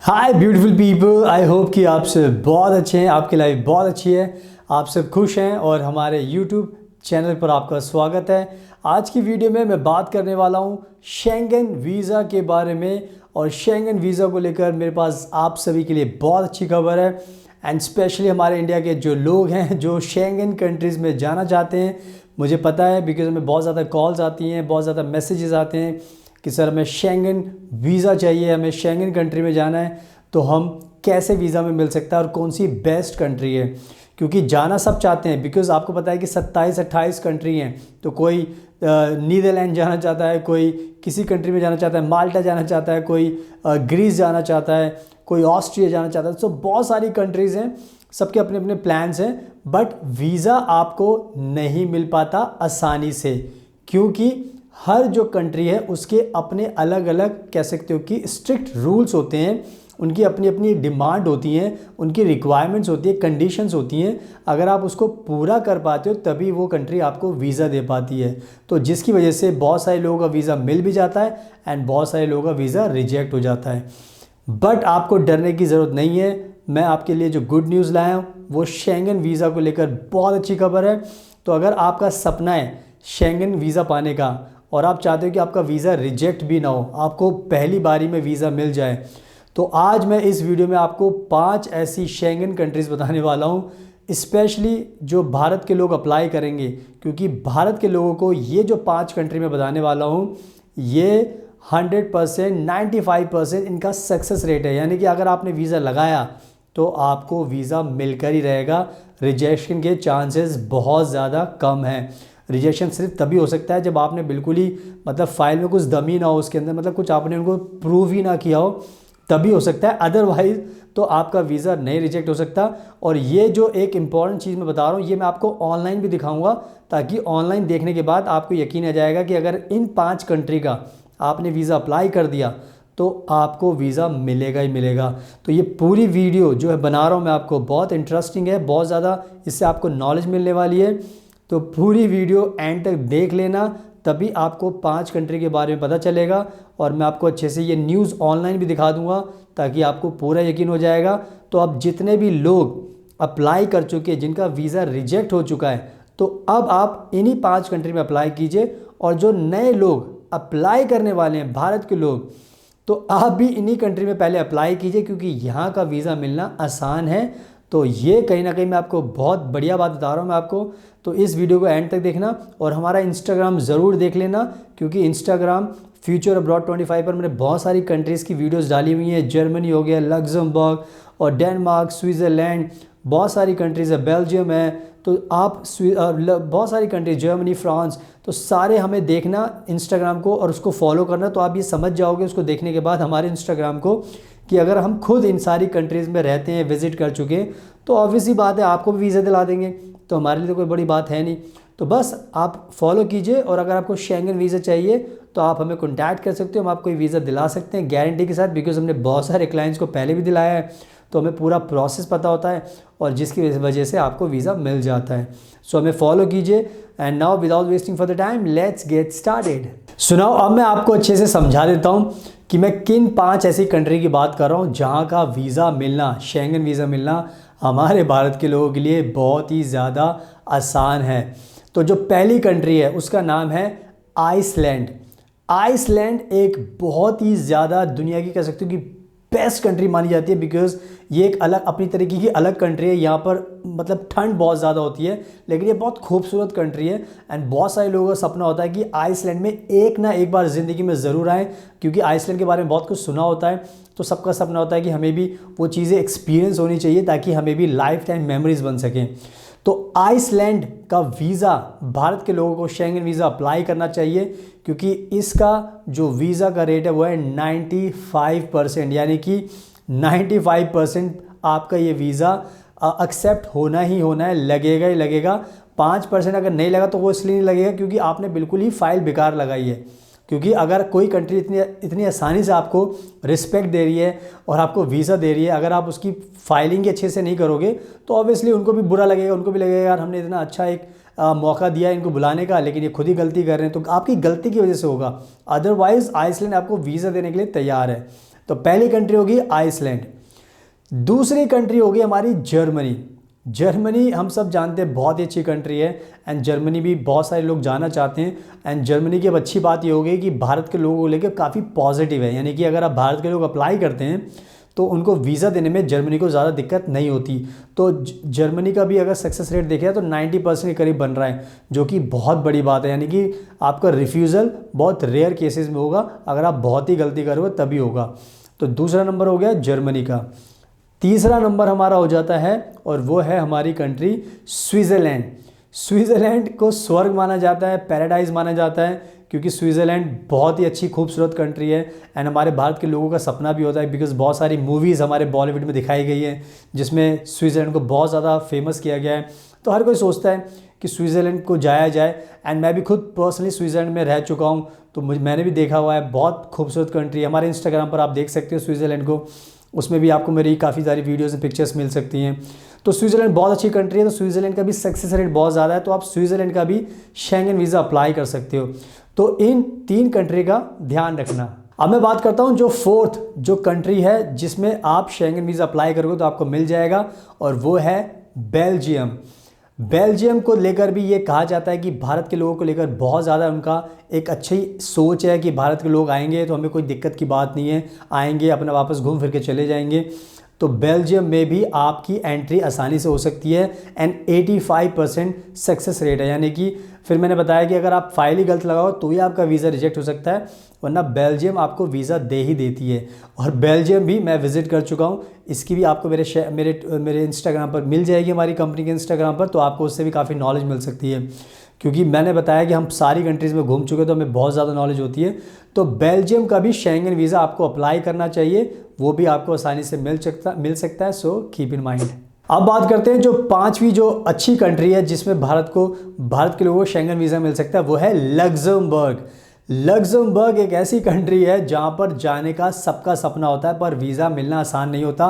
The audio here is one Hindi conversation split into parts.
Hi beautiful people, I hope कि आप सब बहुत अच्छे हैं, आपकी लाइफ बहुत अच्छी है, आप सब खुश हैं और हमारे यूट्यूब चैनल पर आपका स्वागत है। आज की वीडियो में मैं बात करने वाला हूं शेंगन वीज़ा के बारे में। और शेंगन वीज़ा को लेकर मेरे पास आप सभी के लिए बहुत अच्छी खबर है। एंड स्पेशली हमारे इंडिया के जो लोग हैं जो शेंगन कंट्रीज़ में जाना चाहते हैं, मुझे पता है बिकॉज हमें बहुत ज़्यादा कॉल्स आती हैं, बहुत ज़्यादा मैसेजेस आते हैं कि सर हमें शेंगन वीज़ा चाहिए, हमें शेंगन कंट्री में जाना है, तो हम कैसे वीज़ा में मिल सकता है और कौन सी बेस्ट कंट्री है। क्योंकि जाना सब चाहते हैं बिकॉज़ आपको पता है कि 27-28 कंट्री हैं। तो कोई नीदरलैंड जाना चाहता है, कोई किसी कंट्री में जाना चाहता है, माल्टा जाना चाहता है, कोई ग्रीस जाना चाहता है, कोई ऑस्ट्रिया जाना चाहता है। तो बहुत सारी कंट्रीज़ हैं, सबके अपने अपने प्लान्स हैं, बट वीज़ा आपको नहीं मिल पाता आसानी से, क्योंकि हर जो कंट्री है उसके अपने अलग अलग कह सकते हो कि स्ट्रिक्ट रूल्स होते हैं, उनकी अपनी अपनी डिमांड होती हैं, उनकी रिक्वायरमेंट्स होती है, कंडीशंस होती हैं। अगर आप उसको पूरा कर पाते हो तभी वो कंट्री आपको वीज़ा दे पाती है। तो जिसकी वजह से बहुत सारे लोगों का वीज़ा मिल भी जाता है एंड बहुत सारे लोगों का वीज़ा रिजेक्ट हो जाता है। बट आपको डरने की ज़रूरत नहीं है। मैं आपके लिए जो गुड न्यूज़ लाया हूँ वो शेंगन वीज़ा को लेकर बहुत अच्छी खबर है। तो अगर आपका सपना है शेंगन वीज़ा पाने का और आप चाहते हो कि आपका वीज़ा रिजेक्ट भी ना हो, आपको पहली बारी में वीज़ा मिल जाए, तो आज मैं इस वीडियो में आपको 5 ऐसी शेंगन कंट्रीज़ बताने वाला हूँ, स्पेशली जो भारत के लोग अप्लाई करेंगे। क्योंकि भारत के लोगों को ये जो 5 कंट्री में बताने वाला हूँ, ये 100% 95% इनका सक्सेस रेट है। यानी कि अगर आपने वीज़ा लगाया तो आपको वीज़ा मिलकर ही रहेगा, रिजेक्शन के चांसेस बहुत ज़्यादा कम हैं। रिजेक्शन सिर्फ तभी हो सकता है जब आपने बिल्कुल ही मतलब फ़ाइल में कुछ दम ही ना हो, उसके अंदर मतलब कुछ आपने उनको प्रूव ही ना किया हो, तभी हो सकता है। अदरवाइज़ तो आपका वीज़ा नहीं रिजेक्ट हो सकता। और ये जो एक इम्पॉर्टेंट चीज़ मैं बता रहा हूँ, ये मैं आपको ऑनलाइन भी दिखाऊंगा, ताकि ऑनलाइन देखने के बाद आपको यकीन आ जाएगा कि अगर इन 5 कंट्री का आपने वीज़ा अप्लाई कर दिया तो आपको वीज़ा मिलेगा ही मिलेगा। तो ये पूरी वीडियो जो है बना रहा हूँ मैं आपको, बहुत इंटरेस्टिंग है, बहुत ज़्यादा इससे आपको नॉलेज मिलने वाली है। तो पूरी वीडियो एंड तक देख लेना, तभी आपको 5 कंट्री के बारे में पता चलेगा। और मैं आपको अच्छे से ये न्यूज़ ऑनलाइन भी दिखा दूंगा ताकि आपको पूरा यकीन हो जाएगा। तो अब जितने भी लोग अप्लाई कर चुके हैं, जिनका वीज़ा रिजेक्ट हो चुका है, तो अब आप इन्हीं 5 कंट्री में अप्लाई कीजिए। और जो नए लोग अप्लाई करने वाले हैं, भारत के लोग, तो आप भी इन्हीं कंट्री में पहले अप्लाई कीजिए, क्योंकि यहाँ का वीज़ा मिलना आसान है। तो ये कहीं ना कहीं मैं आपको बहुत बढ़िया बात बता रहा हूँ मैं आपको। तो इस वीडियो को एंड तक देखना और हमारा इंस्टाग्राम ज़रूर देख लेना, क्योंकि इंस्टाग्राम फ्यूचर अब्रॉड 25 पर मैंने बहुत सारी कंट्रीज़ की वीडियोस डाली हुई हैं। जर्मनी हो गया, लग्जमबर्ग और डेनमार्क, स्विट्ज़रलैंड, बहुत सारी कंट्रीज़ है, बेल्जियम है। तो आप बहुत सारी कंट्रीज, जर्मनी, फ्रांस, तो सारे हमें देखना इंस्टाग्राम को और उसको फॉलो करना। तो आप ये समझ जाओगे उसको देखने के बाद हमारे इंस्टाग्राम को, कि अगर हम खुद इन सारी कंट्रीज़ में रहते हैं, विज़िट कर चुके हैं, तो ऑब्वियसली बात है आपको भी वीज़ा दिला देंगे। तो हमारे लिए तो कोई बड़ी बात है नहीं। तो बस आप फॉलो कीजिए। और अगर आपको शेंगन वीज़ा चाहिए तो आप हमें कॉन्टैक्ट कर सकते हो, हम आपको ये वीज़ा दिला सकते हैं गारंटी के साथ, बिकॉज हमने बहुत सारे क्लाइंट्स को पहले भी दिलाया है। तो हमें पूरा प्रोसेस पता होता है और जिसकी वजह से आपको वीज़ा मिल जाता है। सो हमें फॉलो कीजिए। And now without wasting for the time, let's get started. सुनाओ, अब मैं आपको अच्छे से समझा देता हूँ कि मैं किन 5 ऐसी कंट्री की बात कर रहा हूँ जहाँ का वीज़ा मिलना, शेंगन वीज़ा मिलना हमारे भारत के लोगों के लिए बहुत ही ज़्यादा आसान है। तो जो पहली कंट्री है उसका नाम है आइसलैंड। आइसलैंड एक बहुत ही ज़्यादा दुनिया की कह सकते हो कि बेस्ट कंट्री मानी जाती है, बिकॉज़ ये एक अलग अपनी तरीके की अलग कंट्री है। यहाँ पर मतलब ठंड बहुत ज़्यादा होती है, लेकिन ये बहुत खूबसूरत कंट्री है। एंड बहुत सारे लोगों का सपना होता है कि आइसलैंड में एक ना एक बार ज़िंदगी में ज़रूर आएँ, क्योंकि आइसलैंड के बारे में बहुत कुछ सुना होता है। तो सबका सपना होता है कि हमें भी वो चीज़ें एक्सपीरियंस होनी चाहिए ताकि हमें भी लाइफ टाइम मेमोरीज़ बन सकें। तो आइसलैंड का वीज़ा भारत के लोगों को शेंगन वीज़ा अप्लाई करना चाहिए, क्योंकि इसका जो वीज़ा का रेट है वो है 95%, यानी कि 95% आपका ये वीज़ा एक्सेप्ट होना ही होना है, लगेगा ही लगेगा। 5% अगर नहीं लगा तो वो इसलिए नहीं लगेगा क्योंकि आपने बिल्कुल ही फाइल बेकार लगाई है। क्योंकि अगर कोई कंट्री इतनी आसानी से आपको रिस्पेक्ट दे रही है और आपको वीज़ा दे रही है, अगर आप उसकी फाइलिंग अच्छे से नहीं करोगे तो ऑब्वियसली उनको भी बुरा लगेगा, उनको भी लगेगा यार हमने इतना अच्छा एक मौका दिया इनको बुलाने का, लेकिन ये खुद ही गलती कर रहे हैं। तो आपकी गलती की वजह से होगा, अदरवाइज़ आइसलैंड आपको वीज़ा देने के लिए तैयार है। तो पहली कंट्री होगी आइसलैंड। दूसरी कंट्री होगी हमारी जर्मनी। जर्मनी हम सब जानते हैं बहुत ही अच्छी कंट्री है, एंड जर्मनी भी बहुत सारे लोग जाना चाहते हैं। एंड जर्मनी की अब अच्छी बात ये हो गई कि भारत के लोगों को लेकर काफ़ी पॉजिटिव है, यानी कि अगर आप भारत के लोग अप्लाई करते हैं तो उनको वीज़ा देने में जर्मनी को ज़्यादा दिक्कत नहीं होती। तो जर्मनी का भी अगर सक्सेस रेट देखें तो 90% के करीब बन रहा है, जो कि बहुत बड़ी बात है। यानी कि आपका रिफ्यूज़ल बहुत रेयर केसेस में होगा, अगर आप बहुत ही गलती करोगे तभी होगा। तो दूसरा नंबर हो गया जर्मनी का। तीसरा नंबर हमारा हो जाता है और वो है हमारी कंट्री स्विट्ज़रलैंड। स्विट्ज़रलैंड को स्वर्ग माना जाता है, पैराडाइज माना जाता है, क्योंकि स्विट्ज़रलैंड बहुत ही अच्छी खूबसूरत कंट्री है एंड हमारे भारत के लोगों का सपना भी होता है, बिकॉज़ बहुत सारी मूवीज़ हमारे बॉलीवुड में दिखाई गई है जिसमें स्विट्ज़रलैंड को बहुत ज़्यादा फेमस किया गया है। तो हर कोई सोचता है कि स्विट्ज़रलैंड को जाया जाए, एंड मैं भी खुद पर्सनली स्विट्ज़रलैंड में रह चुका हूँ, तो मैंने भी देखा हुआ है। बहुत खूबसूरत कंट्री है, हमारे इंस्टाग्राम पर आप देख सकते हो स्विट्ज़रलैंड को, उसमें भी आपको मेरी काफ़ी सारी वीडियोज़ एंड पिक्चर्स मिल सकती हैं। तो स्विट्ज़रलैंड बहुत अच्छी कंट्री है, तो स्विट्ज़रलैंड का भी सक्सेस रेट बहुत ज़्यादा है, तो आप स्विट्ज़रलैंड का भी शेंगन वीज़ा अप्लाई कर सकते हो। तो इन 3 कंट्री का ध्यान रखना। अब मैं बात करता हूँ जो फोर्थ जो कंट्री है जिसमें आप शेंगन वीज़ा अप्लाई करोगे तो आपको मिल जाएगा, और वो है बेल्जियम। बेल्जियम को लेकर भी ये कहा जाता है कि भारत के लोगों को लेकर बहुत ज़्यादा उनका एक अच्छी सोच है कि भारत के लोग आएंगे तो हमें कोई दिक्कत की बात नहीं है, आएंगे अपना वापस घूम फिर के चले जाएंगे। तो बेल्जियम में भी आपकी एंट्री आसानी से हो सकती है, एंड 85% सक्सेस रेट है। यानी कि फिर मैंने बताया कि अगर आप फाइल ही गलत लगाओ तो ही आपका वीज़ा रिजेक्ट हो सकता है, वरना बेल्जियम आपको वीज़ा दे ही देती है। और बेल्जियम भी मैं विज़िट कर चुका हूँ, इसकी भी आपको मेरे इंस्टाग्राम पर मिल जाएगी, हमारी कंपनी के इंस्टाग्राम पर, तो आपको उससे भी काफ़ी नॉलेज मिल सकती है। क्योंकि मैंने बताया कि हम सारी कंट्रीज़ में घूम चुके तो हमें बहुत ज़्यादा नॉलेज होती है। तो बेल्जियम का भी शेंगन वीज़ा आपको अप्लाई करना चाहिए, वो भी आपको आसानी से मिल सकता है। So keep in mind. अब बात करते हैं जो 5वीं जो अच्छी कंट्री है जिसमें भारत के लोगों को शेंगन वीज़ा मिल सकता है, वो है लग्जमबर्ग। लग्जमबर्ग एक ऐसी कंट्री है जहाँ पर जाने का सबका सपना होता है, पर वीज़ा मिलना आसान नहीं होता।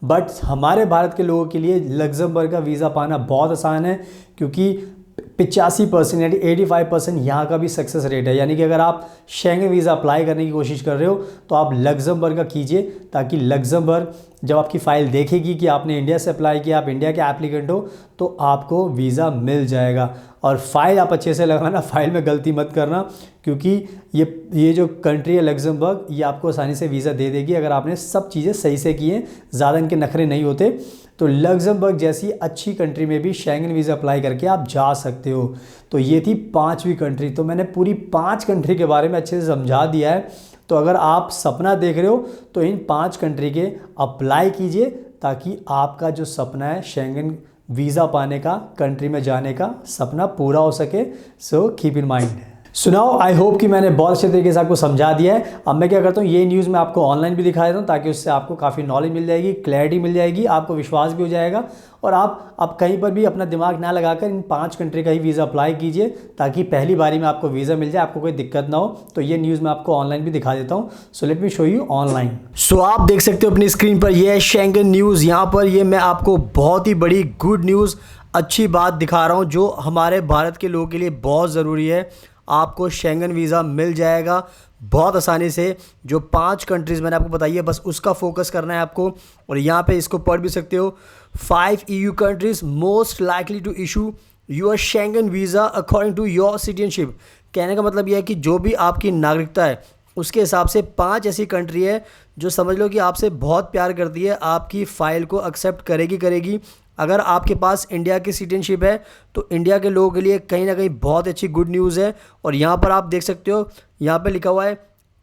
बट हमारे भारत के लोगों के लिए लग्जमबर्ग का वीज़ा पाना बहुत आसान है, क्योंकि 85% यानी 85% यहाँ का भी सक्सेस रेट है। यानी कि अगर आप शेंगन वीज़ा अप्लाई करने की कोशिश कर रहे हो तो आप लग्जमबर्ग का कीजिए, ताकि लग्जमबर्ग जब आपकी फ़ाइल देखेगी कि आपने इंडिया से अप्लाई किया, आप इंडिया के एप्लीकेंट हो, तो आपको वीज़ा मिल जाएगा। और फाइल आप अच्छे से लगाना, फाइल में गलती मत करना, क्योंकि ये जो कंट्री है लग्जमबर्ग, ये आपको आसानी से वीज़ा दे देगी अगर आपने सब चीज़ें सही से की हैं, ज़्यादा इनके नखरे नहीं होते। तो लग्जमबर्ग जैसी अच्छी कंट्री में भी शेंगन वीज़ा अप्लाई करके आप जा सकते हो। तो ये थी 5वीं कंट्री। तो मैंने पूरी 5 कंट्री के बारे में अच्छे से समझा दिया है। तो अगर आप सपना देख रहे हो तो इन 5 कंट्री के अप्लाई कीजिए, ताकि आपका जो सपना है शेंगन वीज़ा पाने का, कंट्री में जाने का सपना पूरा हो सके। So keep in mind. सुनाओ, आई होप कि मैंने बहुत अच्छे तरीके से आपको समझा दिया है। अब मैं क्या करता हूँ, ये न्यूज़ मैं आपको ऑनलाइन भी दिखा देता हूँ, ताकि उससे आपको काफ़ी नॉलेज मिल जाएगी, क्लैरिटी मिल जाएगी, आपको विश्वास भी हो जाएगा, और आप कहीं पर भी अपना दिमाग ना लगाकर इन 5 कंट्री का ही वीज़ा अप्लाई कीजिए, ताकि पहली बारी में आपको वीज़ा मिल जाए, आपको कोई दिक्कत ना हो। तो ये न्यूज़ मैं आपको ऑनलाइन भी दिखा देता हूँ। So let me show you online. So आप देख सकते हो अपनी स्क्रीन पर, ये है शेंगन न्यूज़। यहाँ पर ये मैं आपको बहुत ही बड़ी गुड न्यूज़, अच्छी बात दिखा रहा हूँ, जो हमारे भारत के लोगों के लिए बहुत ज़रूरी है। आपको शेंगन वीज़ा मिल जाएगा बहुत आसानी से। जो 5 कंट्रीज़ मैंने आपको बताई है, बस उसका फोकस करना है आपको। और यहाँ पे इसको पढ़ भी सकते हो, 5 EU countries most likely to issue your Schengen visa according to your citizenship. कहने का मतलब यह है कि जो भी आपकी नागरिकता है उसके हिसाब से 5 ऐसी कंट्री है जो समझ लो कि आपसे बहुत प्यार करती है, आपकी फ़ाइल को एक्सेप्ट करेगी। अगर आपके पास इंडिया की सिटीजनशिप है तो इंडिया के लोगों के लिए कहीं ना कहीं बहुत अच्छी गुड न्यूज़ है। और यहाँ पर आप देख सकते हो, यहाँ पे लिखा हुआ है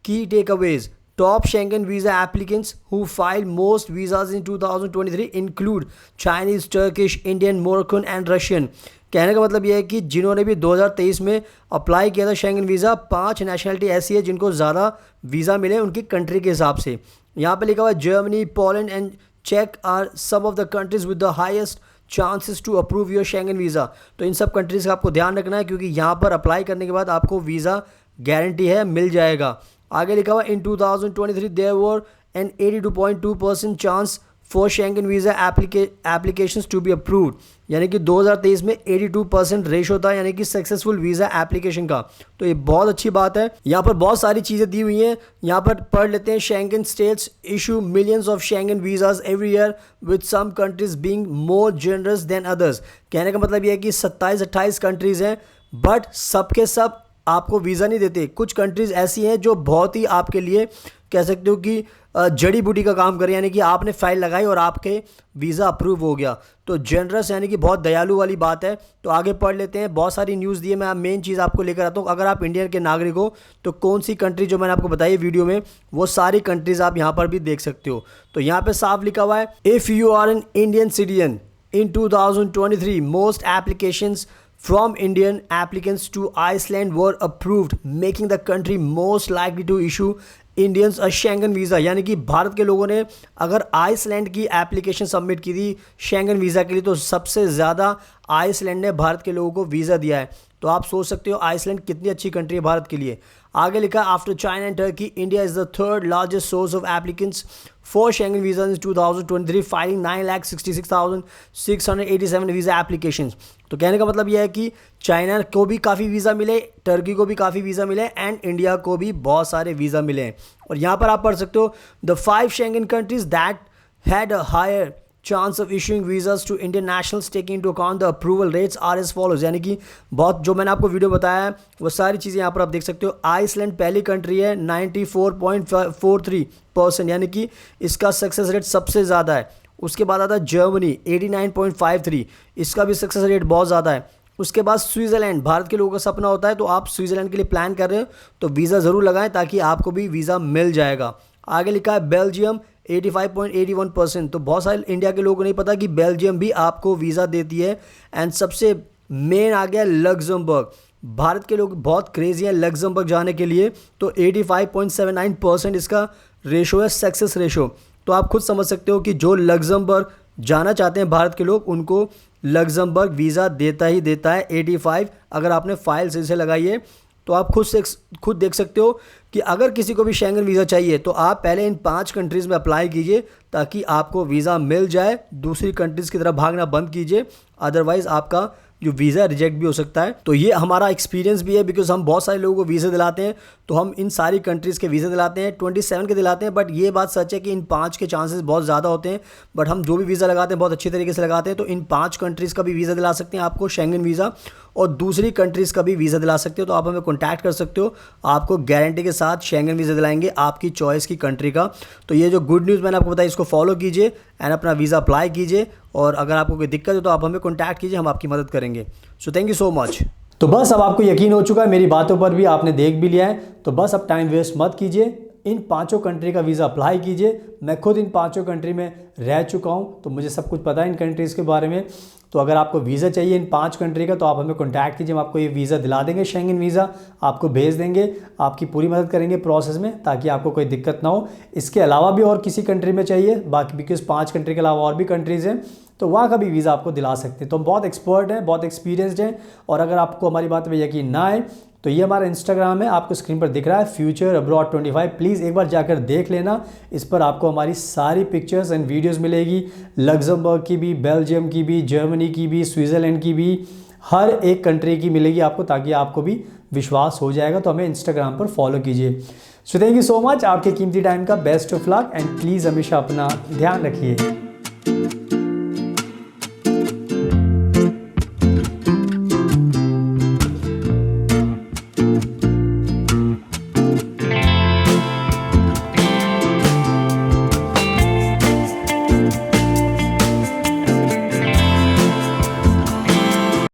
की takeaways, Top Schengen visa applicants who filed most visas in 2023 include Chinese, Turkish, Indian, Moroccan and Russian. कहने का मतलब यह है कि जिन्होंने भी 2023 में अप्लाई किया था शेंगन वीज़ा, 5 नेशनलिटी ऐसी है जिनको ज़्यादा वीज़ा मिले उनकी कंट्री के हिसाब से। यहाँ पे लिखा हुआ है जर्मनी, पोलैंड एंड चेक are some of the countries with the highest chances to approve your Schengen visa. तो इन सब कंट्रीज़ का आपको ध्यान रखना है क्योंकि यहाँ पर अप्लाई करने के बाद आपको वीज़ा गारंटी है, मिल जाएगा। आगे लिखा हुआ in 2023 there were an 82.2% chance for Schengen visa applications to be approved, यानी कि 2023 में 82% रेशो था यानी कि सक्सेसफुल वीज़ा एप्लीकेशन का। तो ये बहुत अच्छी बात है। यहाँ पर बहुत सारी चीज़ें दी हुई हैं, यहाँ पर पढ़ लेते हैं। Schengen states issue millions of Schengen visas every year with some countries being more generous than others. कहने का मतलब ये है कि 27-28 कंट्रीज़ हैं बट सबके सब आपको वीज़ा नहीं देते। कुछ कंट्रीज़ ऐसी हैं जो बहुत ही आपके लिए कह सकते हो कि जड़ी बूटी का काम करें, यानी कि आपने फाइल लगाई और आपके वीज़ा अप्रूव हो गया। तो जनरस यानी कि बहुत दयालु वाली बात है। तो आगे पढ़ लेते हैं। बहुत सारी न्यूज़ दी है, मैं मेन चीज़ आपको लेकर आता हूँ। अगर आप इंडियन के नागरिक हो तो कौन सी कंट्री जो मैंने आपको बताई वीडियो में वो सारी कंट्रीज़ आप यहाँ पर भी देख सकते हो। तो यहाँ पर साफ लिखा हुआ है if you are an Indian citizen in 2023 most applications from Indian applicants to Iceland were approved, making the country most likely to issue Indians a Schengen visa. यानी कि भारत के लोगों ने अगर आइसलैंड की एप्लीकेशन सबमिट की थी शेंगन वीज़ा के लिए तो सबसे ज़्यादा आइसलैंड ने भारत के लोगों को वीज़ा दिया है। तो आप सोच सकते हो आइसलैंड कितनी अच्छी कंट्री है भारत के लिए। आगे लिखा after China and Turkey India is the third largest source of applicants for Schengen visa in 2023 filing 9,66,687 visa applications. तो कहने का मतलब यह है कि चाइना को भी काफ़ी वीज़ा मिले, टर्की को भी काफ़ी वीज़ा मिले एंड इंडिया को भी बहुत सारे वीज़ा मिले हैं। और यहाँ पर आप पढ़ सकते हो the 5 Schengen countries that had a higher chance of issuing visas to Indian nationals taking into account the approval rates are as follows. यानी कि बहुत जो मैंने आपको वीडियो बताया है वो सारी चीज़ें यहाँ पर आप देख सकते हो। आइसलैंड पहली कंट्री है 94.43%, यानी कि इसका सक्सेस रेट सबसे ज़्यादा है। उसके बाद आता है जर्मनी 89.53, इसका भी सक्सेस रेट बहुत ज़्यादा है। उसके बाद स्विट्ज़रलैंड, भारत के लोगों का सपना होता है तो आप स्विट्ज़रलैंड के लिए प्लान कर रहे हो तो वीज़ा ज़रूर लगाएं ताकि आपको भी वीज़ा मिल जाएगा। आगे लिखा है बेल्जियम 85.81%। तो बहुत सारे इंडिया के लोगों को नहीं पता कि बेल्जियम भी आपको वीज़ा देती है। एंड सबसे मेन आ गया लग्जमबर्ग, भारत के लोग बहुत क्रेजी हैं लग्जमबर्ग जाने के लिए। तो 85.79% इसका रेशो है, सक्सेस रेशो। तो आप खुद समझ सकते हो कि जो लग्जमबर्ग जाना चाहते हैं भारत के लोग उनको लग्जमबर्ग वीज़ा देता ही देता है 85। अगर आपने फाइल सही से लगाई है तो आप खुद देख सकते हो कि अगर किसी को भी शेंगन वीज़ा चाहिए तो आप पहले इन 5 कंट्रीज़ में अप्लाई कीजिए ताकि आपको वीज़ा मिल जाए। दूसरी कंट्रीज़ की तरफ भागना बंद कीजिए, अदरवाइज़ आपका जो वीज़ा रिजेक्ट भी हो सकता है। तो ये हमारा एक्सपीरियंस भी है बिकॉज हम बहुत सारे लोगों को वीज़ा दिलाते हैं। तो हम इन सारी कंट्रीज़ के वीज़ा दिलाते हैं, 27 के दिलाते हैं। बट ये बात सच है कि इन 5 के चांसेस बहुत ज़्यादा होते हैं। बट हम जो भी वीज़ा लगाते हैं बहुत अच्छी तरीके से लगाते हैं। तो इन 5 कंट्रीज़ का भी वीज़ा दिला सकते हैं आपको शेंगन वीज़ा, और दूसरी कंट्रीज़ का भी वीज़ा दिला सकते हो। तो आप हमें कॉन्टैक्ट कर सकते हो, आपको गारंटी के साथ शेंगन वीज़ा दिलाएंगे आपकी चॉइस की कंट्री का। तो ये जो गुड न्यूज़ मैंने आपको बताई इसको फॉलो कीजिए एंड अपना वीज़ा अप्लाई कीजिए। और अगर आपको कोई दिक्कत है तो आप हमें कॉन्टैक्ट कीजिए, हम आपकी मदद करेंगे। So thank you so much. तो बस अब आपको यकीन हो चुका है, मेरी बातों पर भी आपने देख भी लिया है। तो बस अब टाइम वेस्ट मत कीजिए, इन 5 कंट्री का वीज़ा अप्लाई कीजिए। मैं खुद इन 5 कंट्री में रह चुका हूँ तो मुझे सब कुछ पता है इन कंट्रीज़ के बारे में। तो अगर आपको वीज़ा चाहिए इन 5 कंट्री का तो आप हमें कॉन्टैक्ट कीजिए, हम आपको ये वीज़ा दिला देंगे, शेंगन वीज़ा आपको भेज देंगे, आपकी पूरी मदद करेंगे प्रोसेस में ताकि आपको कोई दिक्कत ना हो। इसके अलावा भी और किसी कंट्री में चाहिए बाकी, बिकॉज 5 कंट्री के अलावा और भी कंट्रीज़ हैं तो वहाँ का भी वीज़ा आपको दिला सकते हैं। तो हम बहुत एक्सपर्ट हैं, बहुत एक्सपीरियंसड हैं। और अगर आपको हमारी बात में यकीन ना आए तो ये हमारा इंस्टाग्राम है, आपको स्क्रीन पर दिख रहा है फ्यूचर अब्रॉड 25। प्लीज़ एक बार जाकर देख लेना, इस पर आपको हमारी सारी पिक्चर्स एंड वीडियोस मिलेगी, लग्जमबर्ग की भी, बेल्जियम की भी, जर्मनी की भी, स्विट्ज़रलैंड की भी, हर एक कंट्री की मिलेगी आपको ताकि आपको भी विश्वास हो जाएगा। तो हमें इंस्टाग्राम पर फॉलो कीजिए। So thank you so much, आपके कीमती टाइम का best of luck and please हमेशा अपना ध्यान रखिए।